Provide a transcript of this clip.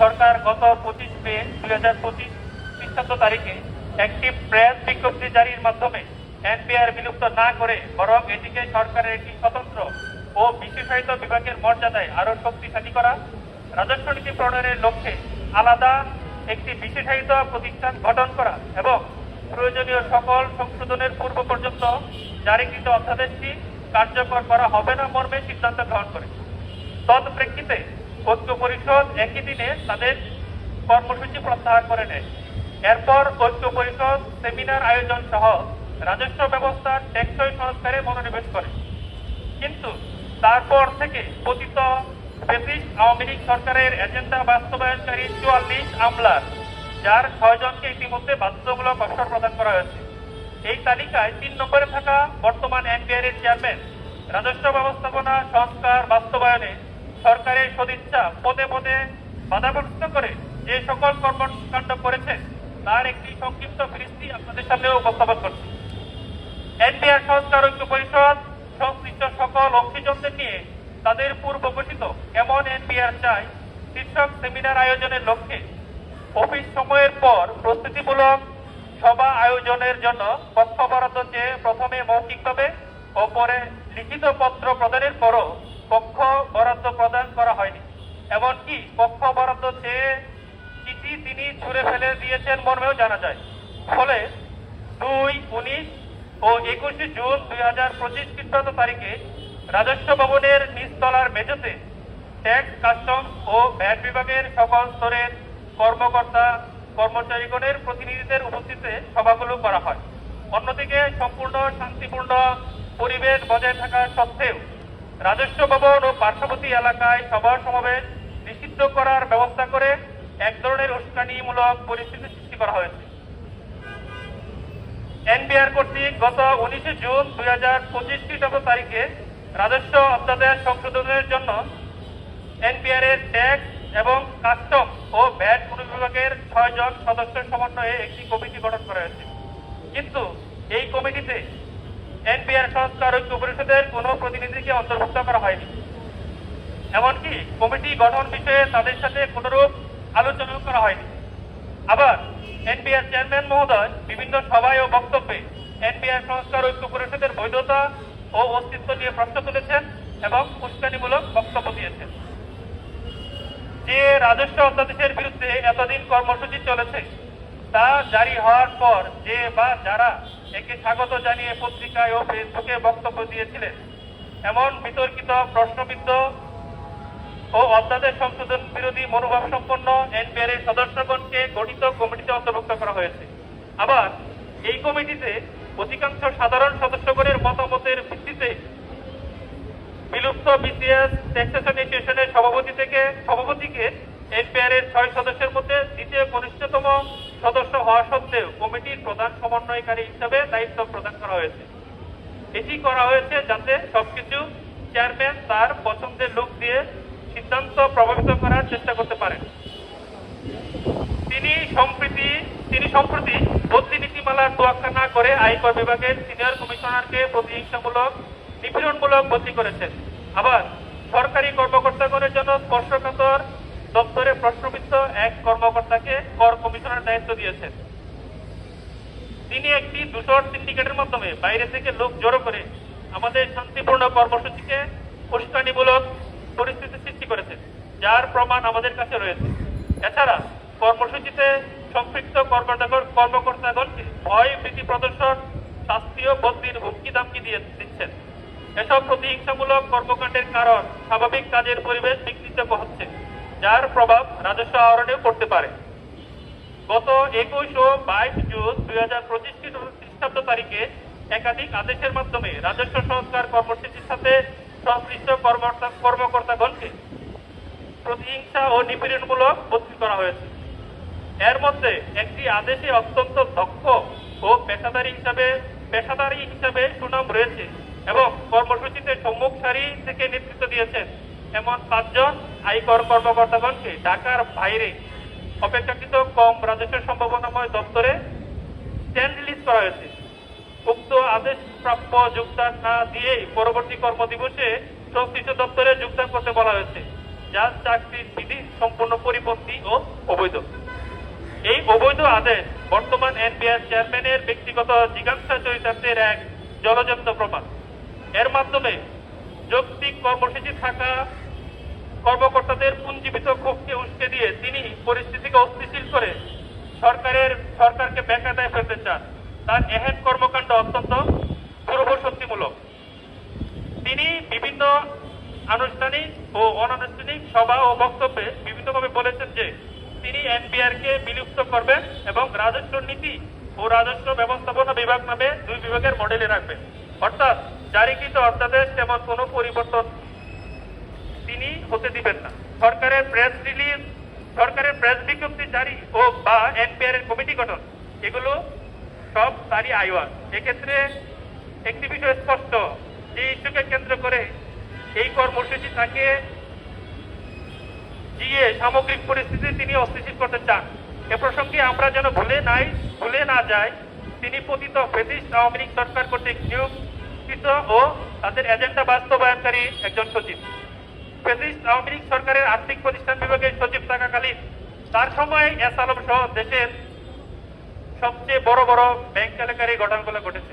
সরকার গত 25 মে 2025 খ্রিস্টাব্দ তারিখে একটি প্রেস বিজ্ঞপ্তি জারির মাধ্যমে এনপিআর বিলুপ্ত না করে বরং এটিকে সরকারের একটি স্বতন্ত্র ও বিশেষায়িত বিভাগের মর্যাদায় আরো শক্তিশালী করা, রাজস্ব নীতি প্রণয়নের লক্ষ্যে আলাদা একটি বিশেষায়িত প্রতিষ্ঠান গঠন করা এবং প্রয়োজনীয় সকল সংশোধনের পূর্ব পর্যন্ত জারিকৃত অধ্যাদেশটি কার্যকর করা হবে না মর্মে সিদ্ধান্ত গ্রহণ করে। তৎপ্রেক্ষিতে ঐক্য পরিষদ একই দিনে তাদের কর্মসূচি প্রত্যাহার করে নেয়। এরপর ঐক্য পরিষদ সেমিনার আয়োজন সহ রাজস্ব ব্যবস্থার টেকসই সংস্কারে মনোনিবেশ করে। কিন্তু তারপর থেকে পতিত ফ্যাসিস্ট আওয়ামী লীগ সরকারের এজেন্ডা বাস্তবায়নকারী 44 আমলার, যার 6 জনকে ইতিমধ্যে বাধ্যতামূলক অবসর প্রদান করা হয়েছে। এই তালিকায় 3 নম্বরে থাকা বর্তমান এনবিআর এর চেয়ারম্যান রাজস্ব ব্যবস্থাপনা সংস্কার বাস্তবায়নে সরকারের সদিচ্ছা পদে পদে বাধাগ্রস্ত করে যে সকল কর্মকাণ্ড করেছে তার একটি সংক্ষিপ্ত ফিরিস্তি আপনাদের সামনে উপস্থাপন করছি। এনবিআর সংস্কার ঐক্য পরিষদ সংশ্লিষ্ট সকল অংশীজনদের নিয়ে তাদের পূর্ব ঘোষিত এমন এনবিআর চাই শীর্ষক সেমিনার আয়োজনের লক্ষ্যে অফিস সময়ের পর প্রস্তুতিমূলক সভা আয়োজনের জন্য পক্ষ বরাদ্দ চেয়ে প্রথমে মৌখিকভাবে ও পরে লিখিত পত্র প্রদানের পরও পক্ষ বরাদ্দ প্রদান করা হয়নি। এমনকি পক্ষ বরাদ্দ চেয়ে চিঠি তিনি ছুঁড়ে ফেলে দিয়েছেন মর্মেও জানা যায়। ফলে 2, 19 ও 21 জুন 2025 খ্রিস্টাব্দ তারিখে রাজস্ব ভবনের নিচতলার মেঝেতে ট্যাক্স, কাস্টমস ও ভ্যাট বিভাগের সকল স্তরের কর্মকর্তা কর্মচারীগণের প্রতিনিধিদের উপস্থিতিতে সভাগুলো করা হয়। অন্যদিকে সম্পূর্ণ শান্তিপূর্ণ পরিবেশ বজায় থাকা সত্ত্বেও রাজস্ব ভবন ও পার্শ্ববর্তী এলাকায় সভা সমাবেশ নিষিদ্ধ করার ব্যবস্থা করে এক ধরনের উস্কানিমূলক পরিস্থিতি সৃষ্টি করা হয়েছে। এনবিআর কর্তৃক গত 19 জুন 2025 খ্রিস্টাব্দ তারিখে রাজস্ব অধ্যাদেশ সংশোধনের জন্য এনবিআর এর ট্যাক্স এবং কাস্টম ও ভ্যাট বিভাগের 6 জন সদস্যের সমন্বয়ে একটি কমিটি গঠন করা হয়েছে। কিন্তু এই কমিটিতে এনবিআর সংস্কার ঐক্য পরিষদের কোনো প্রতিনিধিকে অন্তর্ভুক্ত করা হয়নি। এমনকি কমিটি গঠন বিষয়ে তাদের সাথে কোনরূপ আলোচনা করা হয়নি। আবার এনবিআর চেয়ারম্যান মহোদয় বিভিন্ন সভায় ও বক্তব্যে এনবিআর সংস্কার ঐক্য পরিষদের বৈধতা ও অস্তিত্ব নিয়ে প্রশ্ন তুলেছেন এবং উস্কানিমূলক বক্তব্য দিয়েছেন। যে রাজস্ব অধ্যাদেশের বিরুদ্ধে এতদিন কর্মসূচি চলেছে তা জারি হওয়ার পর যে বা যারা একে স্বাগত জানিয়ে পত্রিকায় ও ফেসবুকে বক্তব্য দিয়েছিলেন, এমন বিতর্কিত প্রশ্নবিদ্ধ ও অধ্যাদেশ সংশোধন বিরোধী মনোভাব সম্পন্ন এনবিআর এর সদস্যগণকে গঠিত কমিটিতে অন্তর্ভুক্ত করা হয়েছে। আবার এই কমিটিতে অধিকাংশ সাধারণ সদস্যগণের মতামতের ভিত্তিতে বিলুপ্ত বিসিএস ট্যাক্সেশন অ্যাসোসিয়েশনের সভাপতিকে এনবিআর এর 6 সদস্যের মধ্যে দ্বিতীয় কনিষ্ঠতম সদস্য হওয়া সত্ত্বেও কমিটির প্রধান সমন্বয়কারী হিসাবে দায়িত্ব প্রদান করা হয়েছে। এটি করা হয়েছে যাতে সবকিছু চেয়ারম্যান তার পছন্দের লোক দিয়ে সিদ্ধান্ত প্রভাবিত করার চেষ্টা করতে পারেন। তিনি সম্প্রতি বদলি নীতিমালার তোয়াক্কা না করে আয়কর বিভাগের সিনিয়র কমিশনারকে প্রতিহিংসামূলক নিপীড়নমূলক বদলি করেছেন। আবার সরকারি কর্মকর্তাগণের জন্য স্পর্শকাতর দপ্তরে প্রশ্নবিদ্ধ এক কর্মকর্তাকে কর কমিশনার দায়িত্ব দিয়েছেন। তিনি একটি দূষর সিন্ডিকেটের মাধ্যমে বাইরে থেকে লোক জড়ো করে আমাদের শান্তিপূর্ণ কর্মসূচিকে উস্কানিমূলক পরিস্থিতি সৃষ্টি করেছেন, যার প্রমাণ আমাদের কাছে রয়েছে। এছাড়া কর্মসূচিতে সম্পৃক্ত কর্মকর্তাগণকে ভয় ভীতি প্রদর্শন, শাস্তিও বদলির হুমকি দামকি দিচ্ছেন। এসব প্রতিহিংসামূলক কর্মকাণ্ডের কারণ স্বাভাবিক কাজের পরিবেশ বিঘ্নিত হচ্ছে, যার প্রভাব রাজস্ব আহরণেও পড়তে পারে। গত 21 ও 22 জুন 2025 খ্রিস্টাব্দ তারিখে একাধিক আদেশের মাধ্যমে রাজস্ব সংস্কার কর্মসূচির সাথে সংশ্লিষ্ট কর্মকর্তাগণকে প্রতিহিংসা ও নিপীড়নমূলক বদলি করা হয়েছে। এর মধ্যে একটি আদেশে অত্যন্ত দক্ষ ও পেশাদারি হিসাবে সুনাম রয়েছে এবং কর্মসূচিতে সম্মুখ সারি থেকে নেতৃত্ব দিয়েছেন এমন 5 জন আয়কর কর্মকর্তাগণকে ঢাকার বাইরে অপেক্ষাকৃত কম রাজস্ব সম্ভাবনাময় দপ্তরে স্ট্যান্ড রিলিজ করা হয়েছে। উক্ত আদেশ প্রাপ্য যোগদান না দিয়ে পরবর্তী কর্মদিবসে সংশ্লিষ্ট দপ্তরে যোগদান করতে বলা হয়েছে। যা চাকরির বিধি সম্পূর্ণ পরিপন্থী ও অবৈধ। এই অবৈধ আদেশ বর্তমান এনবিআর চেয়ারম্যানের ব্যক্তিগত জিজ্ঞাসা চরিতার্থের এক জলজন্ত প্রমাণ। এর মাধ্যমে যৌক্তিক কর্মসূচি থাকা কর্মকর্তাদের পুঞ্জীবিত ক্ষোভকে উস্কে দিয়ে তিনি পরিস্থিতিকে অস্থিতিশীল করে সরকারকে বেকায়দায় ফেলতে চান। তার এহেন কর্মকাণ্ড অত্যন্ত পূর্বশক্তিমূলক। তিনি বিভিন্ন আনুষ্ঠানিক ও অনানুষ্ঠানিক সভা ও বক্তব্যে বিভিন্নভাবে বলেছেন যে তিনি এনবিআর কে বিলুপ্ত করবেন এবং রাজস্ব নীতি ও রাজস্ব ব্যবস্থাপনা বিভাগ নামে দুই বিভাগের মডেলে রাখবেন। অর্থাৎ জারিকৃত অধ্যাদেশ তেমন কোনো পরিবর্তন তিনি হতে দিবেন না। সরকারের প্রেস বিজ্ঞপ্তি জারি ও বা এনপিআর এর কমিটি গঠন এগুলো সব তারই আইওয়ান। এক্ষেত্রে একটি বিষয় স্পষ্ট, যে ইস্যুকে কেন্দ্র করে এই কর্মসূচি তাকে জিয়ে সামগ্রিক পরিস্থিতি তিনি অস্থিতিশীল করতে চান। এ প্রসঙ্গে আমরা যেন ভুলে না যাই তিনি পতিত ফ্যাসিস্ট আওয়ামী লীগ সরকার কর্তৃক নিয়োগকৃত ও তাদের এজেন্ডা বাস্তবায়নকারী একজন সচিব। ফ্যাসিস্ট আওয়ামী লীগ সরকারের আর্থিক প্রতিষ্ঠান বিভাগের সচিব থাকাকালীন তার সময় এস আলম সহ দেশের সবচেয়ে বড় বড় ব্যাংক এলাকার এই ঘটনাগুলো ঘটেছে।